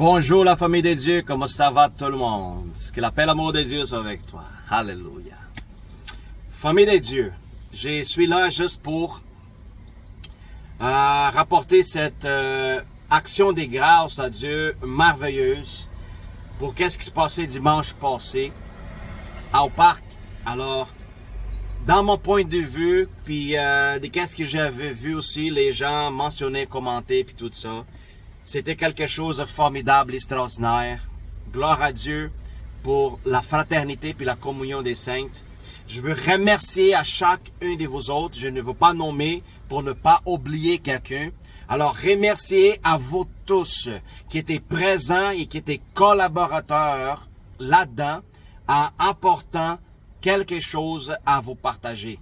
Bonjour la famille de Dieu, comment ça va tout le monde? Que la paix et l'amour de Dieu soit avec toi. Alléluia. Famille de Dieu, je suis là juste pour rapporter cette action des grâces à Dieu merveilleuse pour qu'est-ce qui se passait dimanche passé au parc. Alors, dans mon point de vue, puis de qu'est-ce que j'avais vu aussi, les gens mentionnaient, commentaient, puis tout ça. C'était quelque chose de formidable, extraordinaire. Gloire à Dieu pour la fraternité puis la communion des saintes. Je veux remercier à chacun de vous autres. Je ne veux pas nommer pour ne pas oublier quelqu'un. Alors, remercier à vous tous qui étaient présents et qui étaient collaborateurs là-dedans en apportant quelque chose à vous partager.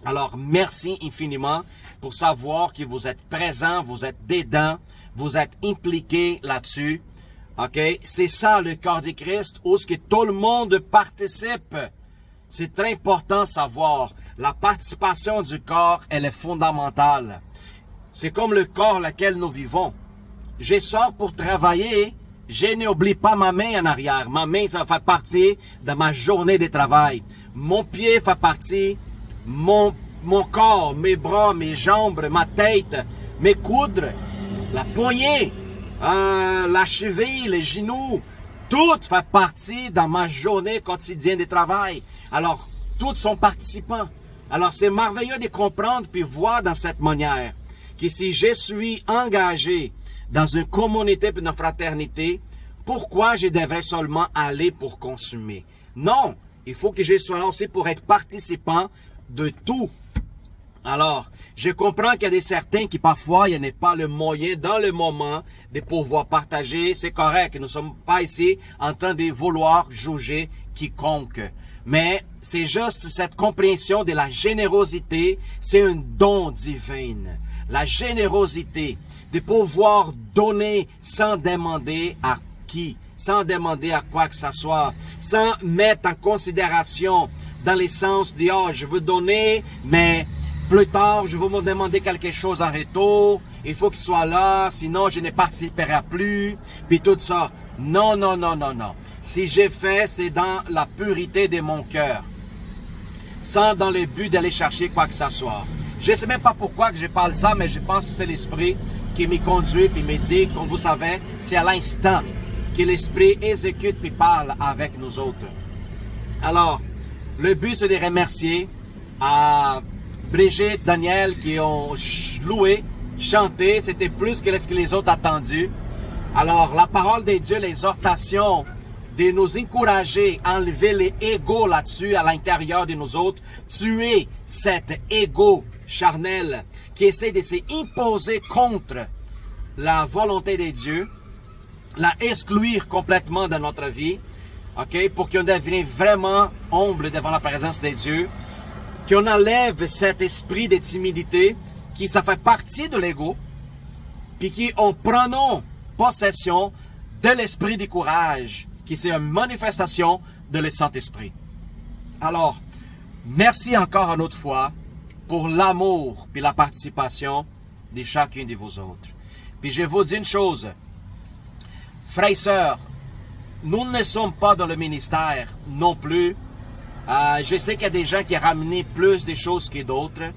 Alors, merci infiniment pour savoir que vous êtes présents, vous êtes dedans, vous êtes impliqués là-dessus. OK? C'est ça le corps du Christ où ce que tout le monde participe. C'est très important de savoir. La participation du corps, elle est fondamentale. C'est comme le corps lequel nous vivons. Je sors pour travailler, je n'oublie pas ma main en arrière. Ma main, ça fait partie de ma journée de travail. Mon pied fait partie, mon corps, mes bras, mes jambes, ma tête, mes coudes, la poignée, la cheville, les genoux, tout fait partie dans ma journée quotidienne de travail. Alors, tous sont participants. Alors, c'est merveilleux de comprendre puis voir dans cette manière que si je suis engagé dans une communauté et une fraternité, pourquoi je devrais seulement aller pour consommer? Non, il faut que je sois là aussi pour être participant de tout. Alors, je comprends qu'il y a des certains qui parfois, il n'y a pas le moyen dans le moment de pouvoir partager. C'est correct, nous ne sommes pas ici en train de vouloir juger quiconque. Mais c'est juste cette compréhension de la générosité, c'est un don divin. La générosité, de pouvoir donner sans demander à qui, sans demander à quoi que ce soit, sans mettre en considération dans le sens de « oh, je veux donner, mais plus tard, je vais me demander quelque chose en retour, il faut qu'il soit là, sinon je ne participerai plus, puis tout ça. » Non, non, non, non, non. Si j'ai fait, c'est dans la pureté de mon cœur, sans dans le but d'aller chercher quoi que ce soit. Je ne sais même pas pourquoi que je parle ça, mais je pense que c'est l'Esprit qui m'y conduit et me dit, comme vous savez, c'est à l'instant que l'Esprit exécute et parle avec nous autres. Alors, le but c'est de remercier à Brigitte, Daniel qui ont loué, chanté, c'était plus que ce que les autres attendu. Alors, la parole de Dieu, l'exhortation de nous encourager à enlever les égos là-dessus, à l'intérieur de nous autres, tuer cet égo charnel qui essaie de s'imposer contre la volonté de Dieu, la exclure complètement de notre vie, ok, pour qu'on devienne vraiment humble devant la présence de Dieu, qu'on enlève cet esprit de timidité qui ça fait partie de l'ego, puis qu'on prenons possession de l'esprit du courage, qui c'est une manifestation de le Saint-Esprit. Alors, merci encore une autre fois pour l'amour puis la participation de chacun de vous autres. Puis je vous dis une chose, frères et sœurs, nous ne sommes pas dans le ministère non plus. Je sais qu'il y a des gens qui ont ramené plus de choses que d'autres.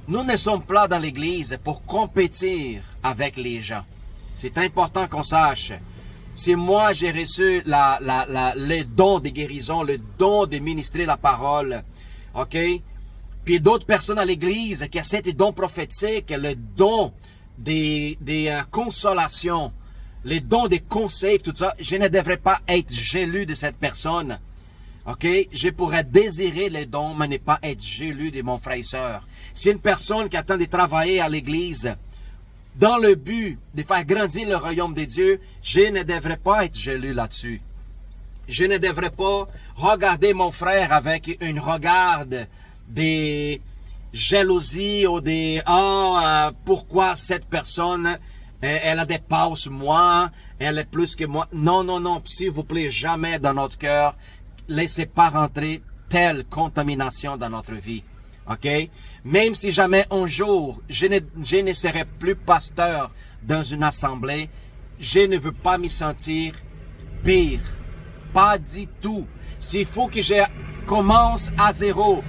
Nous ne sommes pas dans l'église pour compétir avec les gens. C'est important qu'on sache. Si moi j'ai reçu le don de guérison, le don de ministrer la parole, ok? Puis d'autres personnes à l'église qui ont ces dons prophétiques, le don des consolations, les dons des conseils, tout ça, je ne devrais pas être jaloux de cette personne. OK? Je pourrais désirer les dons, mais ne pas être jaloux de mon frère et sœur. Si une personne qui attend de travailler à l'église, dans le but de faire grandir le royaume de Dieu, je ne devrais pas être jaloux là-dessus. Je ne devrais pas regarder mon frère avec un regard des jalousies ou des pourquoi cette personne elle a des passes moi, elle est plus que moi. Non, non, non, s'il vous plaît, jamais dans notre cœur, laissez pas rentrer telle contamination dans notre vie. OK? Même si jamais un jour, je ne serai plus pasteur dans une assemblée, je ne veux pas me sentir pire. Pas du tout. S'il faut que je commence à zéro,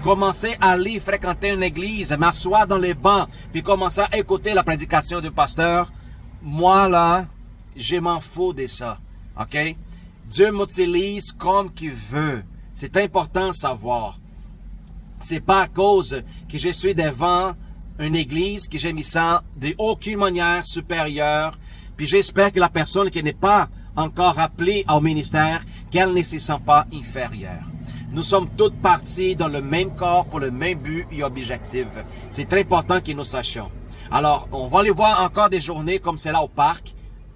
commencer à aller fréquenter une église, m'asseoir dans les bancs, puis commencer à écouter la prédication du pasteur, moi là, je m'en fous de ça. OK? Dieu m'utilise comme qu'il veut. C'est important de savoir. C'est pas à cause que je suis devant une église que je me sens d'aucune manière supérieure. Puis j'espère que la personne qui n'est pas encore appelée au ministère, qu'elle ne se sent pas inférieure. Nous sommes toutes parties dans le même corps pour le même but et objectif. C'est très important que nous sachions. Alors, on va aller voir encore des journées comme celle-là au parc.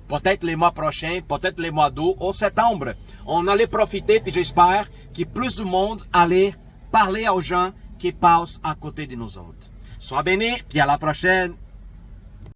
Peut-être les mois prochains, peut-être les mois d'août ou septembre. On allait profiter, puis j'espère que plus de monde allait parler aux gens qui passent à côté de nous autres. Sois bénis, puis à la prochaine.